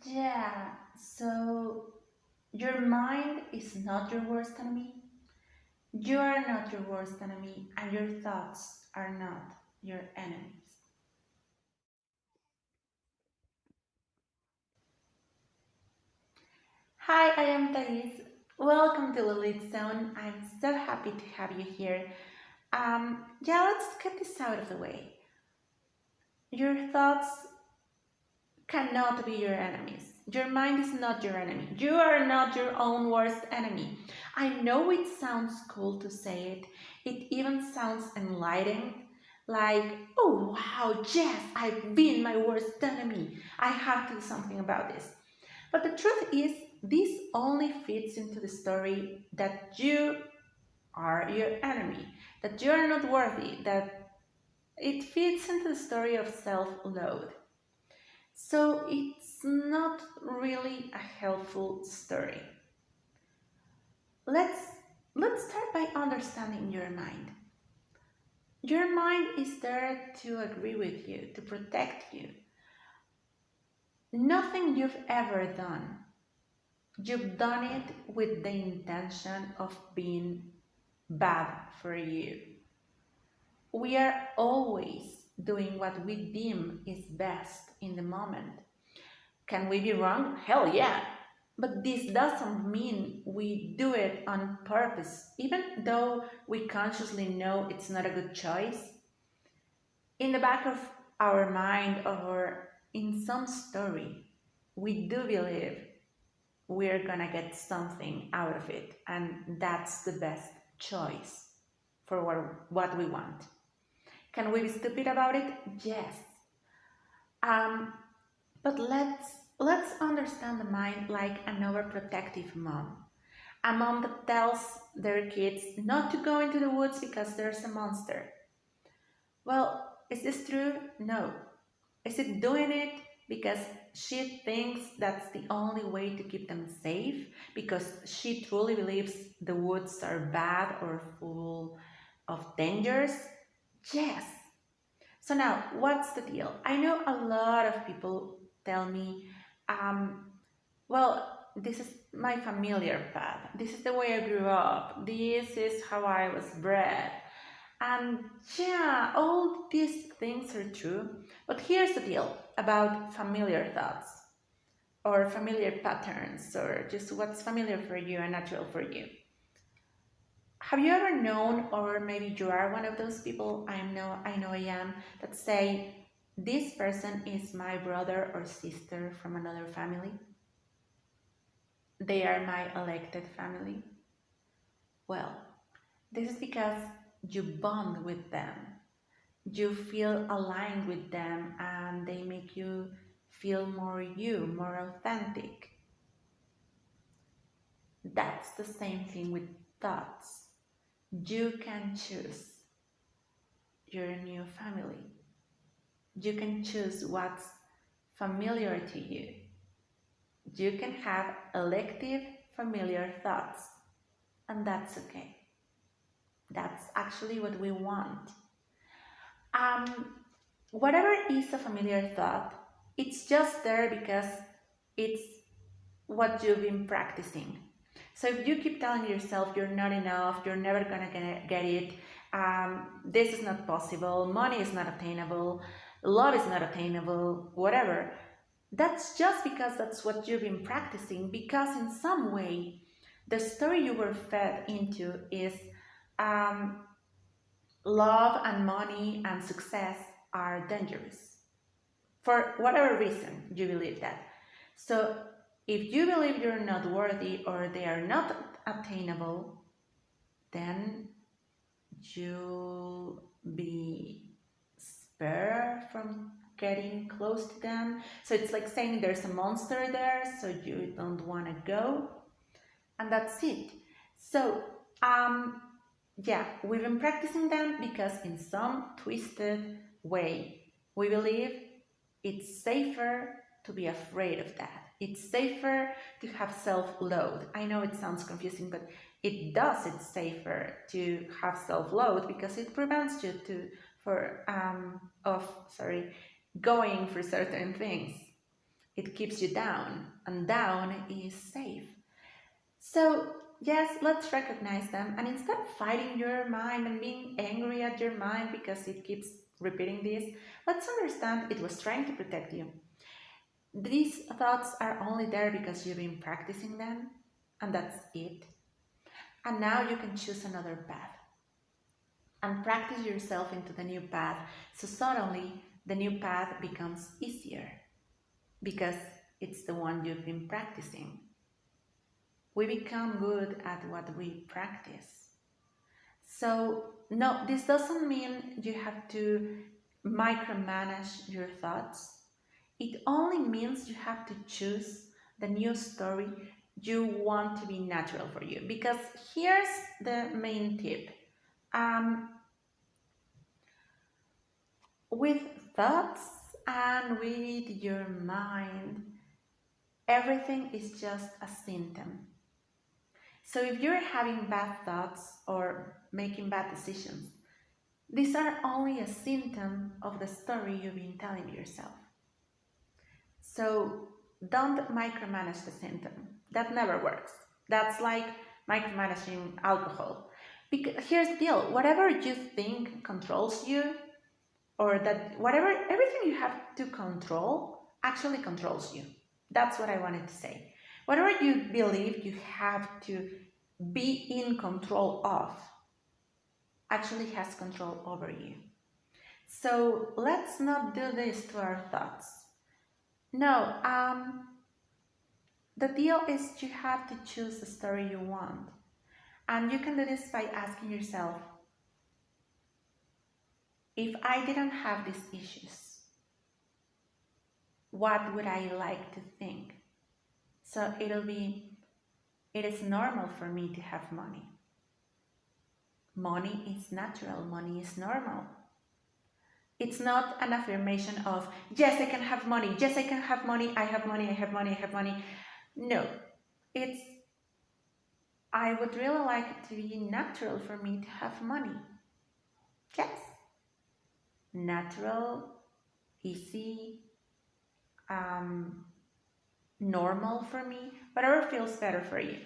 Yeah, so your mind is not your worst enemy. You are not your worst enemy, and your thoughts are not your enemies. Hi, I am Thais. Welcome to Lilith Zone. I'm so happy to have you here. Let's get this out of the way. Your thoughts cannot be your enemies. Your mind is not your enemy. You are not your own worst enemy. I know it sounds cool to say it. It even sounds enlightening. Like, oh wow, yes, I've been my worst enemy. I have to do something about this. But the truth is, this only fits into the story that you are your enemy, that you are not worthy, that it fits into the story of self loathe. So it's not really a helpful story. Let's let's start by understanding your mind. Your mind is there to agree with you, to protect you. Nothing you've ever done, you've done it with the intention of being bad for you. We are always doing what we deem is best in the moment. Can we be wrong? Hell yeah. But this doesn't mean we do it on purpose, even though we consciously know it's not a good choice. In the back of our mind or in some story, we do believe we're gonna get something out of it, and that's the best choice for what we want. Can we be stupid about it? Yes. Um, but let's understand the mind like an overprotective mom. A mom that tells their kids not to go into the woods because there's a monster. Well, is this true? No. Is it doing it because she thinks that's the only way to keep them safe? Because she truly believes the woods are bad or full of dangers? Yes. So now, what's the deal? I know a lot of people tell me, um, well, this is my familiar path. This is the way I grew up. This is how I was bred. And yeah, all these things are true. But here's the deal about familiar thoughts or familiar patterns or just what's familiar for you and natural for you. Have you ever known, or maybe you are one of those people, I know I am, that say, this person is my brother or sister from another family? They are my elected family? Well, this is because you bond with them. You feel aligned with them and they make you feel more you, more authentic. That's the same thing with thoughts. You can choose your new family. You can choose what's familiar to you. You can have elective familiar thoughts, and that's okay. That's actually what we want. Um, Whatever is a familiar thought, it's just there because it's what you've been practicing. So if you keep telling yourself you're not enough, you're never gonna get it, this is not possible, money is not attainable, love is not attainable, whatever, that's just because that's what you've been practicing, because in some way the story you were fed into is um, love and money and success are dangerous. For whatever reason you believe that. So if you believe you're not worthy or they are not attainable, then you'll be spared from getting close to them. So it's like saying there's a monster there, so you don't want to go, and that's it. So yeah, we've been practicing them because in some twisted way we believe it's safer to be afraid of that. It's safer to have self-loathe. I know it sounds confusing, but it does. It's safer to have self-loathe because it prevents you to for of sorry going for certain things. It keeps you down, and down is safe. So, yes, let's recognize them, and instead of fighting your mind and being angry at your mind because it keeps repeating this, let's understand it was trying to protect you. These thoughts are only there because you've been practicing them, and that's it. And now you can choose another path and practice yourself into the new path. So suddenly the new path becomes easier because it's the one you've been practicing. We become good at what we practice. So, no, this doesn't mean you have to micromanage your thoughts. It only means you have to choose the new story you want to be natural for you. Because here's the main tip. With thoughts and with your mind, everything is just a symptom. So if you're having bad thoughts or making bad decisions, these are only a symptom of the story you've been telling yourself. So don't micromanage the symptom. That never works. That's like micromanaging alcohol. Because here's the deal, whatever you think controls you, or that whatever, everything you have to control actually controls you. That's what I wanted to say. Whatever you believe you have to be in control of actually has control over you. So let's not do this to our thoughts. No, the deal is you have to choose the story you want. And you can do this by asking yourself, if I didn't have these issues, what would I like to think? So it is normal for me to have money. Money is natural, money is normal. It's not an affirmation of, yes, I can have money, yes, I can have money, I have money, I have money, I have money. No, it's, I would really like it to be natural for me to have money. Yes. Natural, easy, normal for me, whatever feels better for you.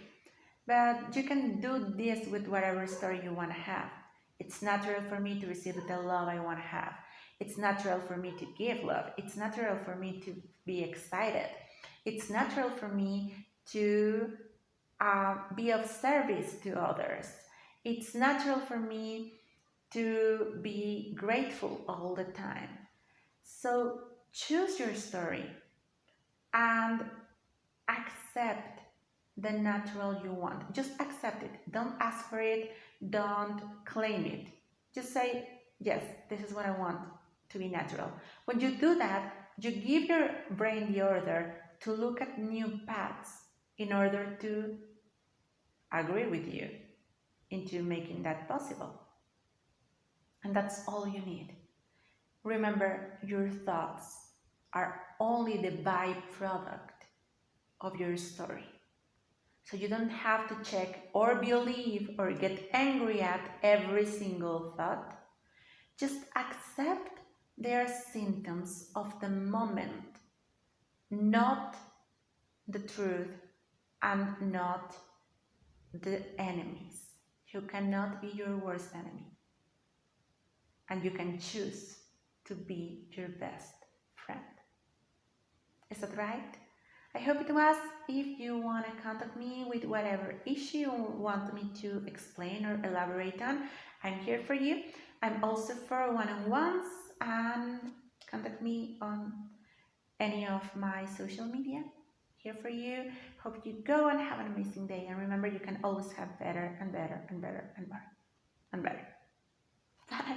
But you can do this with whatever story you want to have. It's natural for me to receive the love I want to have. It's natural for me to give love. It's natural for me to be excited. It's natural for me to be of service to others. It's natural for me to be grateful all the time. So choose your story and accept the natural you want. Just accept it. Don't ask for it. Don't claim it. Just say, yes, this is what I want to be natural. When you do that, you give your brain the order to look at new paths in order to agree with you into making that possible. And that's all you need. Remember, your thoughts are only the byproduct of your story. So you don't have to check or believe or get angry at every single thought. Just accept their symptoms of the moment, not the truth and not the enemies. You cannot be your worst enemy. And you can choose to be your best friend. Is that right? I hope it was. If you want to contact me with whatever issue you want me to explain or elaborate on, I'm here for you. I'm also for one-on-ones, and contact me on any of my social media. Here for you. Hope you go and have an amazing day. And remember, you can always have better and better and better and better and better. Bye.